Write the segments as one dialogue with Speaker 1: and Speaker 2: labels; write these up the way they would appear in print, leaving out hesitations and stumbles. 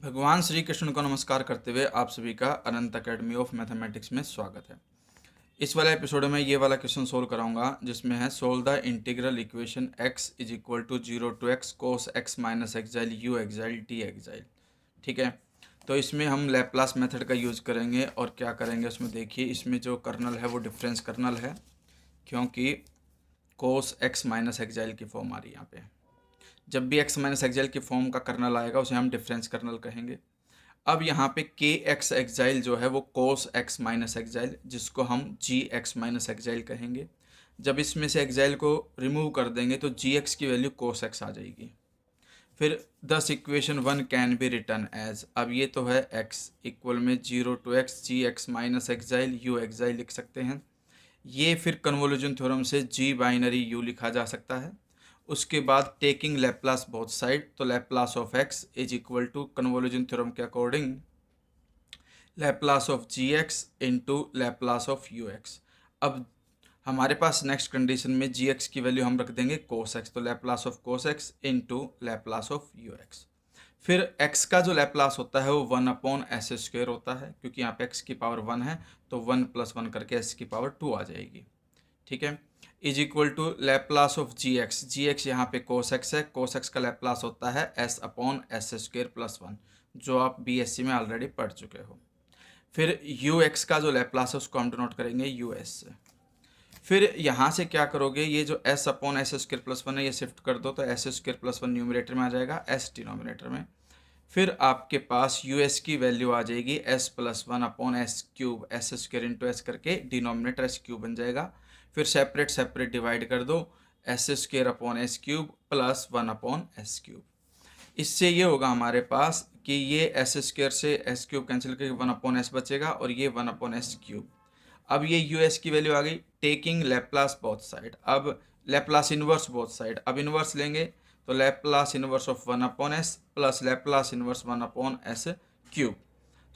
Speaker 1: भगवान श्री कृष्ण को नमस्कार करते हुए आप सभी का अनंत अकेडमी ऑफ मैथमेटिक्स में स्वागत है। इस वाले एपिसोड में ये वाला क्वेश्चन सोल्व कराऊंगा जिसमें है solve the integral equation x is equal to 0 to x cos x minus exile u exile t exile. ठीक है, तो इसमें हम लैप्लास मेथड का यूज़ करेंगे और क्या करेंगे उसमें देखिए, इसमें जो कर्नल है वो डिफरेंस कर्नल है क्योंकि कोस x माइनस एक्साइल की फॉर्म आ रही है यहाँ पे। जब भी x माइनस एक्साइल की फॉर्म का कर्नल आएगा उसे हम डिफरेंस कर्नल कहेंगे। अब यहाँ पे के एक्स एक्साइल जो है वो कोस एक्स माइनस एक्साइल, जिसको हम जी एक्स माइनस एक्साइल कहेंगे। जब इसमें से एक्साइल को रिमूव कर देंगे तो जी एक्स की वैल्यू कोस एक्स आ जाएगी। फिर this equation one can be written as, अब ये तो है x इक्वल में 0 to x g x minus exile u exile लिख सकते हैं। ये फिर कन्वोल्यूशन थ्योरम से जी बाइनरी यू लिखा जा सकता है। उसके बाद टेकिंग लैप्लास बोथ साइड, तो Laplace of x is equal to convolution theorem के according Laplace of g x into Laplace of u x. अब हमारे पास नेक्स्ट कंडीशन में जी एक्स की वैल्यू हम रख देंगे कोस एक्स, तो Laplace of cos x into Laplace of u x. फिर x का जो लैप्लास होता है वो 1/s² होता है, क्योंकि यहाँ पे x की पावर 1 है तो 1 + 1 करके s की पावर 2 आ जाएगी। ठीक है, is equal to Laplace of g x यहाँ पे कोस एक्स है, कोस एक्स का लैप्लास होता है s/s² + 1, जो आप BSc में ऑलरेडी पढ़ चुके हो। फिर यू एक्स का जो लैप्लास है उसको हम डिनोट करेंगे US से। फिर यहाँ से क्या करोगे, ये जो s/s² + 1 है ये शिफ्ट कर दो तो s² + 1 न्यूमरेटर में आ जाएगा, s डिनोमिनेटर में। फिर आपके पास US की वैल्यू आ जाएगी s + 1/s³ s² × s करके डिनोमिनेटर s³ बन जाएगा। फिर सेपरेट सेपरेट डिवाइड कर दो, s² + 1/s³। इससे ये होगा हमारे पास कि ये s² से s³ कैंसिल करके 1/s बचेगा और ये 1/s³। अब ये US की वैल्यू आ गई, टेकिंग लैप्लास बोथ साइड। अब लैप्लास इन्वर्स बोथ साइड, अब इन्वर्स लेंगे तो Laplace inverse of 1/s plus Laplace inverse 1/s³।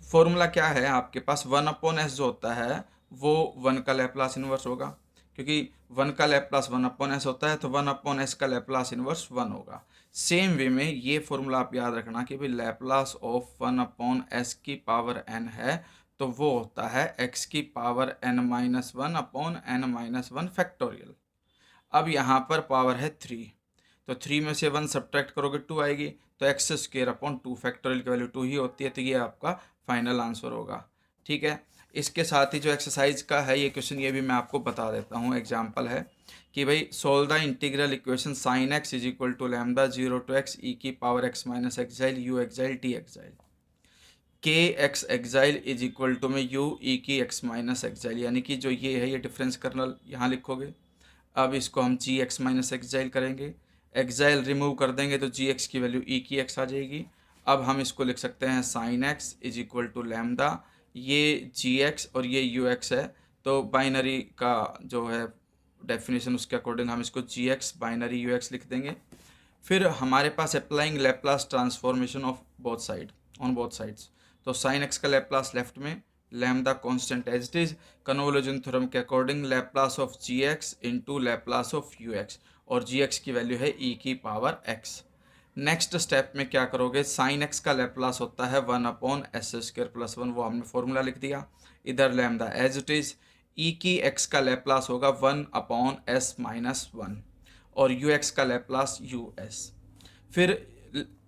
Speaker 1: Formula क्या है आपके पास, 1/s जो होता है वो 1 का लैप्लास इन्वर्स होगा, क्योंकि 1 का लैप्लास 1/s होता है तो 1/s का लैप्लास इन्वर्स 1 होगा। सेम वे में ये फॉर्मूला आप याद रखना कि भाई लैप्लास ऑफ 1/s की पावर n है तो वो होता है x की पावर n-1/n-1 फैक्टोरियल। अब यहाँ पर पावर है 3, तो 3 में से 1 सब्ट्रैक्ट करोगे 2 आएगी, तो x² फैक्टोरियल की वैल्यू 2 ही होती है, तो ये आपका फाइनल आंसर होगा। ठीक है, इसके साथ ही जो एक्सरसाइज का है ये क्वेश्चन, ये भी मैं आपको बता देता हूँ। एग्जाम्पल है कि भाई solve the integral equation sin x is equal to lambda 0 to x e की power x minus exile u exile t एक्साइल। के एक्स एक्साइल इज इक्वल टू में यू ई की एक्स माइनस एक्साइल, यानी कि जो ये है ये डिफरेंस कर्नल यहाँ लिखोगे। अब इसको हम जी एक्स माइनस एक्साइल करेंगे, एक्साइल रिमूव कर देंगे तो जी एक्स की वैल्यू ई की एक्स आ जाएगी। अब हम इसको लिख सकते हैं sine x is equal to lambda, ये जी एक्स और ये यू एक्स है, तो बाइनरी का जो है डेफिनेशन उसके अकॉर्डिंग हम इसको g x binary u x लिख देंगे। फिर हमारे पास applying Laplace transformation of both side on both sides, तो साइन एक्स का लैप्लास लेफ्ट में, lambda constant as it is, convolution theorem के according Laplace of g x into Laplace of u x, और जी एक्स की value है ई की power x. Next step में क्या करोगे, साइन एक्स का लैप्लास होता है 1/s² + 1, वो हमने फॉर्मूला लिख दिया। इधर लैम्डा एज इट इज, ई की एक्स का लैप्लास होगा 1/s-1 और यू एक्स का लैप्लास यू एस। फिर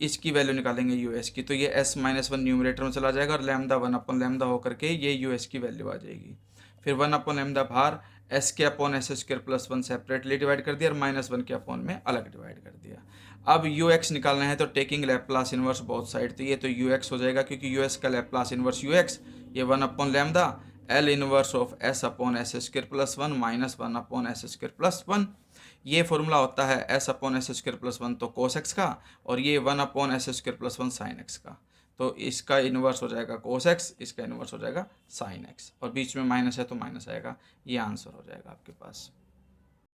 Speaker 1: इसकी वैल्यू निकालेंगे यू एस की, तो ये s-1 न्यूमरेटर में चला जाएगा और लैम्डा 1/λ होकर के ये यू एस की वैल्यू आ जाएगी। फिर 1/λ बाहर, s के अपॉन s² + 1 सेपरेटली डिवाइड कर दिया और -1 के अपॉन में अलग डिवाइड कर दिया। अब यू एक्स निकालना है तो taking Laplace inverse both side, तो ये तो यू एक्स हो जाएगा क्योंकि यू एस का लैप्लास इन्वर्स यू एक्स, ये 1/λ L inverse of s/s² + 1 minus 1/s² + 1। ये फॉर्मूला होता है s/s² + 1 तो cos x का, और ये 1/s² + 1 sin x का, तो इसका इन्वर्स हो जाएगा cos x, इसका इन्वर्स हो जाएगा sin x, और बीच में माइनस है तो माइनस आएगा। ये आंसर हो जाएगा आपके पास।